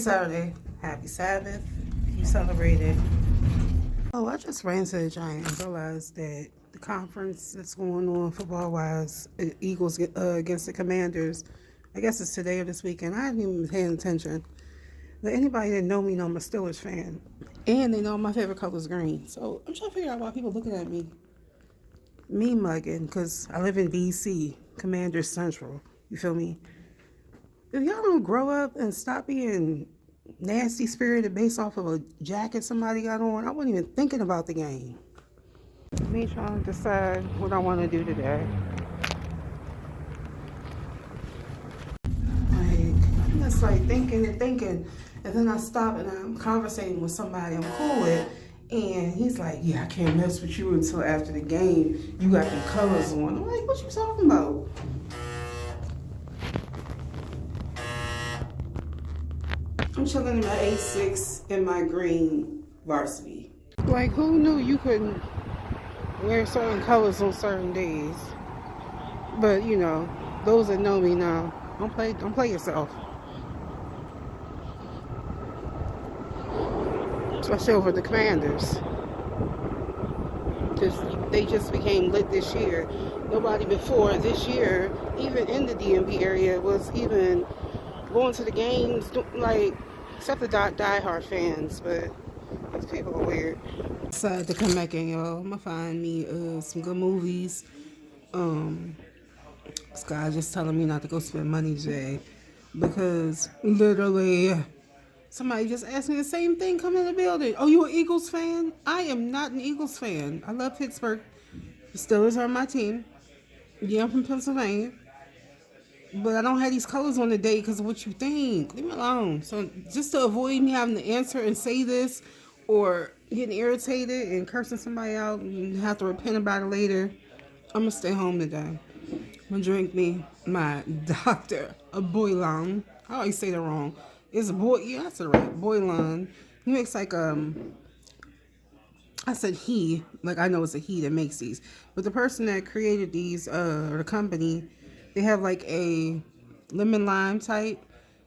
Saturday. Happy Sabbath. You celebrated. Oh, I just ran to the Giant and realized that the conference that's going on football-wise, Eagles against the Commanders, I guess it's today or this weekend. I haven't even been paying attention. But anybody that know me know I'm a Steelers fan. And they know my favorite color is green. So I'm trying to figure out why people looking at me mugging, because I live in D.C., Commanders Central. You feel me? If y'all don't grow up and stop being nasty spirited based off of a jacket somebody got on, I wasn't even thinking about the game. Me trying to decide what I want to do today. I'm just thinking, and then I stop and I'm conversating with somebody I'm cool with, and he's like, "Yeah, I can't mess with you until after the game. You got the colors on." I'm like, "What you talking about?" I'm chilling in my A6 and my green varsity. Like, who knew you couldn't wear certain colors on certain days? But you know, those that know me now, don't play yourself. Especially over the Commanders. They just became lit this year. Nobody before this year, even in the DMV area, was even going to the games, except the diehard fans, but those people are weird. Decided to come back in, y'all. I'm gonna find me some good movies. This guy just telling me not to go spend money today because literally somebody just asked me the same thing coming in the building. "Oh, you an Eagles fan?" I am not an Eagles fan. I love Pittsburgh. The Steelers are my team. Yeah, I'm from Pennsylvania. But I don't have these colors on the day because of what you think. Leave me alone. So just to avoid me having to answer and say this or getting irritated and cursing somebody out and have to repent about it later, I'm going to stay home today. I'm going to drink me my Dr. Boylan. I always say that wrong. It's I said it right. Boylan. He makes I said he, I know it's a he that makes these. But the person that created these, or the company, they have a lemon lime type,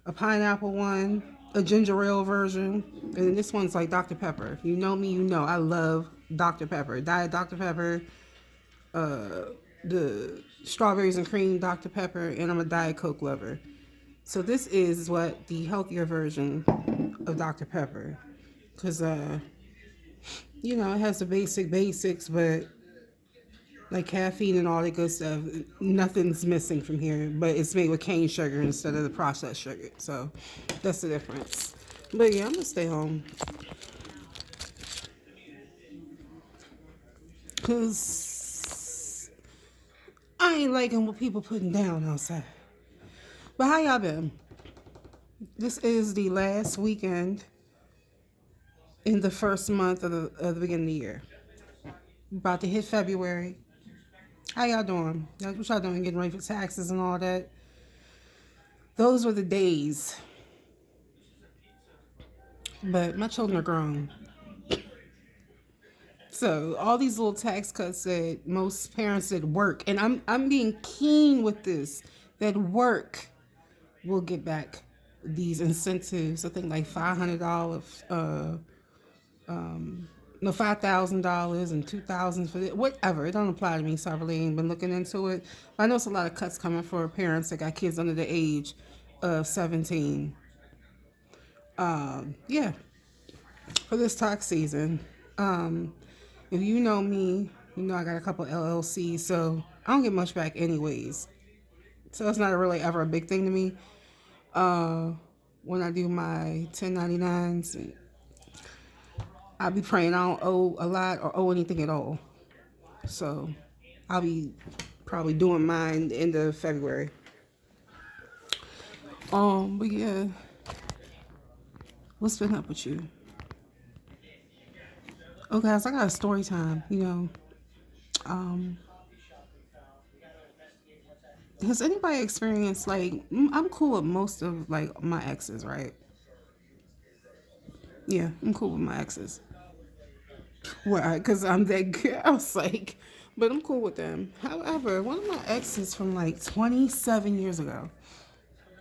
a pineapple one, a ginger ale version, and then this one's like Dr. Pepper. If you know me, you know I love Dr. Pepper. Diet Dr. Pepper, the strawberries and cream Dr. Pepper, and I'm a Diet Coke lover. So this is the healthier version of Dr. Pepper. Because, it has the basics, but caffeine and all that good stuff, nothing's missing from here, but it's made with cane sugar instead of the processed sugar. So that's the difference. But yeah, I'm gonna stay home because I ain't liking what people putting down outside. But how y'all been? This is the last weekend in the first month of the beginning of the year. About to hit February. How y'all doing? What y'all doing? Getting ready for taxes and all that? Those were the days. But my children are grown. So all these little tax cuts that most parents that work, and I'm being keen with this, that work will get back these incentives. I think $500, $5,000 and $2,000 for it, whatever. It don't apply to me, so I really ain't been looking into it. But I know it's a lot of cuts coming for parents that got kids under the age of 17. Yeah, for this tax season. If you know me, you know I got a couple LLCs, so I don't get much back anyways. So it's not really ever a big thing to me. When I do my 1099s, I'll be praying I don't owe a lot or owe anything at all. So I'll be probably doing mine the end of February. But yeah, what's been up with you? Oh guys, I got a story time. Has anybody experienced I'm cool with most of my exes, right? Yeah, I'm cool with my exes. Why? Because I'm that girl. But I'm cool with them. However, one of my exes from 27 years ago,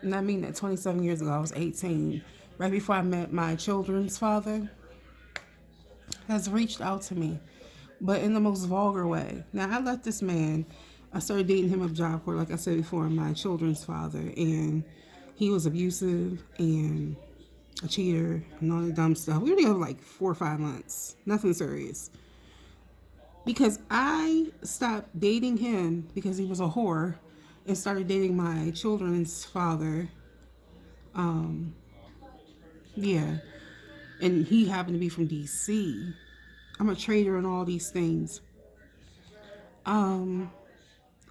and I mean that 27 years ago, I was 18. right before I met my children's father, has reached out to me, but in the most vulgar way. Now, I let this man, I started dating him at Job Corps, like I said before, my children's father, and he was abusive and a cheater and all that dumb stuff. We were together like 4 or 5 months, nothing serious. Because I stopped dating him because he was a whore and started dating my children's father. Yeah. And he happened to be from DC. I'm a trader and all these things. I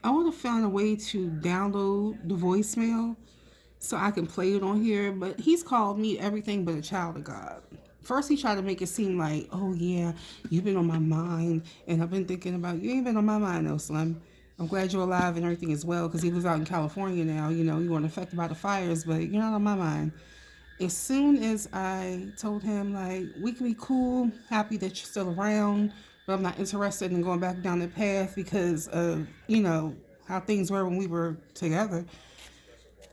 want to find a way to download the voicemail so I can play it on here, but he's called me everything but a child of God. First, he tried to make it seem like, oh, yeah, you've been on my mind, and I've been thinking about you. You ain't been on my mind, though, Slim. I'm glad you're alive and everything as well, because he lives out in California now. You know, you weren't affected by the fires, but you're not on my mind. As soon as I told him, like, we can be cool, happy that you're still around, but I'm not interested in going back down the path because of, how things were when we were together,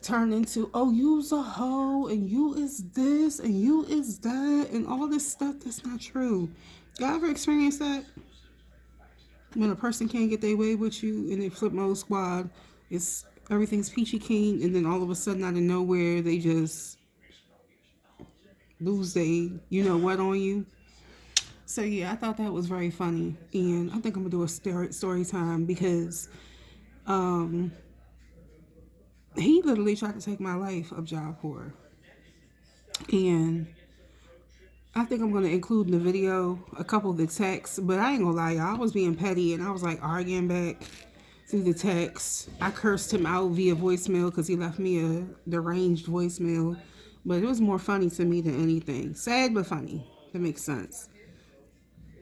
turned into, oh, you's a hoe, and you is this, and you is that, and all this stuff that's not true. Y'all ever experienced that? When a person can't get their way with you and they flip mode squad, it's everything's peachy keen, and then all of a sudden out of nowhere they just lose they what on you. So yeah, I thought that was very funny, and I think I'm gonna do a story time because he literally tried to take my life of Job Corps, and I think I'm gonna include in the video a couple of the texts, but I ain't gonna lie, y'all, I was being petty and I was like arguing back through the text. I cursed him out via voicemail because he left me a deranged voicemail, but it was more funny to me than anything. Sad but funny. That makes sense.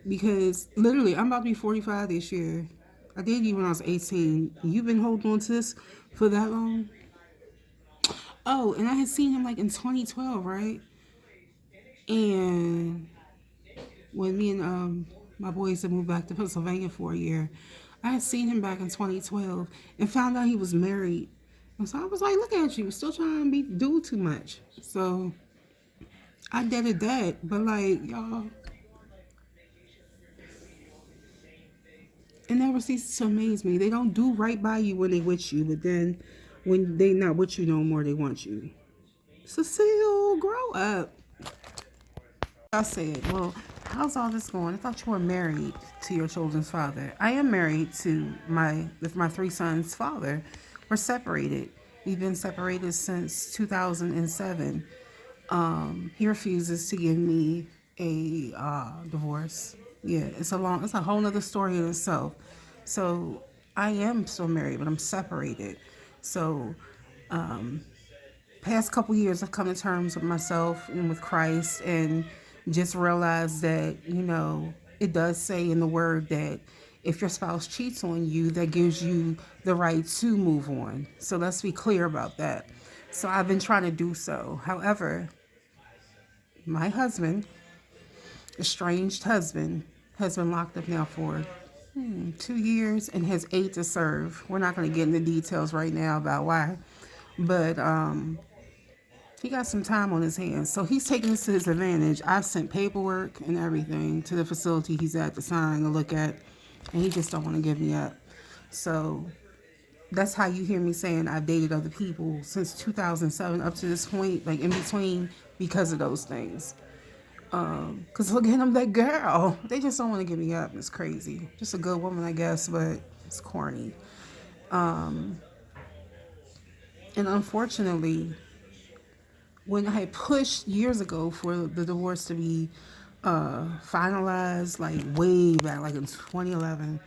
Because literally, I'm about to be 45 this year. I dated you when I was 18. You've been holding on to this for that long? Oh, and I had seen him like in 2012, right? And when me and my boys had moved back to Pennsylvania for a year, I had seen him back in 2012 and found out he was married. And so I was like, look at you, still trying to do too much. So I did that. But like, y'all, it never ceases to amaze me. They don't do right by you when they with you, but then when they not with you no more, they want you. Cecile, grow up. I said, well, how's all this going? I thought you were married to your children's father. I am married to my 3 sons' father. We're separated. We've been separated since 2007. He refuses to give me a divorce. Yeah, it's a whole nother story in itself. So I am still married, but I'm separated. So past couple years, I've come to terms with myself and with Christ, and just realized that it does say in the Word that if your spouse cheats on you, that gives you the right to move on. So let's be clear about that. So I've been trying to do so. However, my husband, estranged husband, has been locked up now for 2 years and has 8 to serve. We're not going to get into details right now about why, but he got some time on his hands. So he's taking this to his advantage. I've sent paperwork and everything to the facility he's at to sign to look at, and he just don't want to give me up. So that's how you hear me saying I've dated other people since 2007 up to this point, like in between, because of those things. Because look at them, that girl. They just don't want to give me up. It's crazy. Just a good woman, I guess, but it's corny. And unfortunately, when I had pushed years ago for the divorce to be finalized, like way back, like in 2011,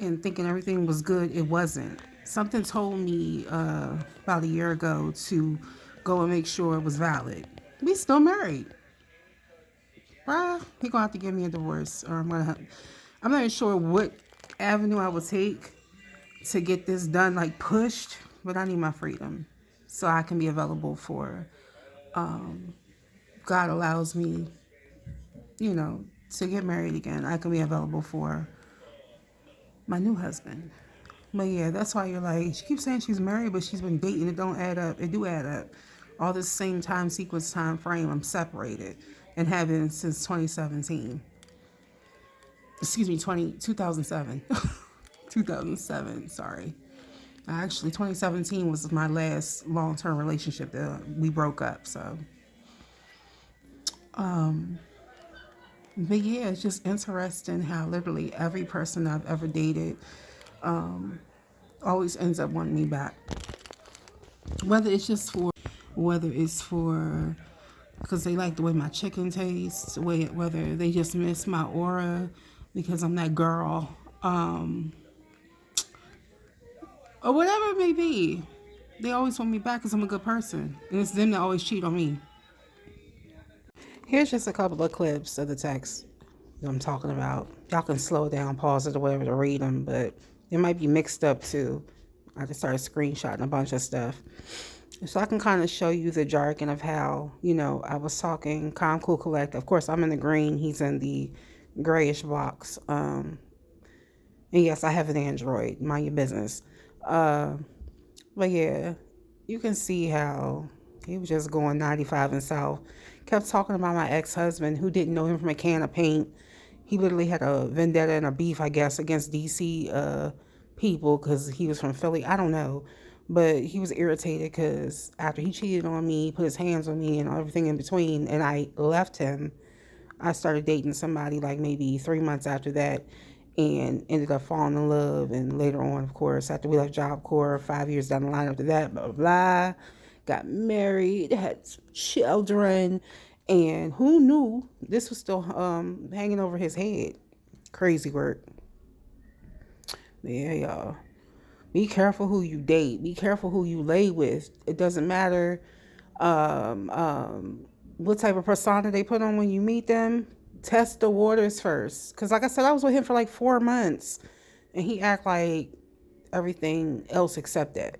and thinking everything was good, it wasn't. Something told me about a year ago to go and make sure it was valid. We still married. Bruh, he gonna have to give me a divorce, or I'm not even sure what avenue I would take to get this done, like pushed, but I need my freedom so I can be available for God allows me, to get married again. I can be available for my new husband. But yeah, that's why you're like, she keeps saying she's married, but she's been dating. It don't add up. It do add up. all this same time sequence, time frame. I'm separated and have been since 2017. Excuse me, 2007. 2007, sorry. Actually, 2017 was my last long-term relationship that we broke up. So, but yeah, it's just interesting how literally every person I've ever dated always ends up wanting me back. Whether it's for because they like the way my chicken tastes, whether they just miss my aura because I'm that girl, or whatever it may be. They always want me back because I'm a good person, and it's them that always cheat on me. Here's just a couple of clips of the text that I'm talking about. Y'all can slow down, pause it, or whatever to read them, but it might be mixed up too. I just started screenshotting a bunch of stuff. So I can kind of show you the jargon of how, I was talking calm, cool, collect. Of course, I'm in the green. He's in the grayish box. And yes, I have an Android. Mind your business. But yeah, you can see how he was just going 95 and south. Kept talking about my ex-husband who didn't know him from a can of paint. He literally had a vendetta and a beef, I guess, against DC people because he was from Philly. I don't know. But he was irritated because after he cheated on me, put his hands on me and everything in between, and I left him, I started dating somebody like maybe 3 months after that and ended up falling in love. And later on, of course, after we left Job Corps, 5 years down the line after that, blah, blah, blah, got married, had some children, and who knew this was still hanging over his head. Crazy work. Yeah, y'all. Be careful who you date. Be careful who you lay with. It doesn't matter what type of persona they put on when you meet them. Test the waters first. Because like I said, I was with him for like 4 months. And he act like everything else except that.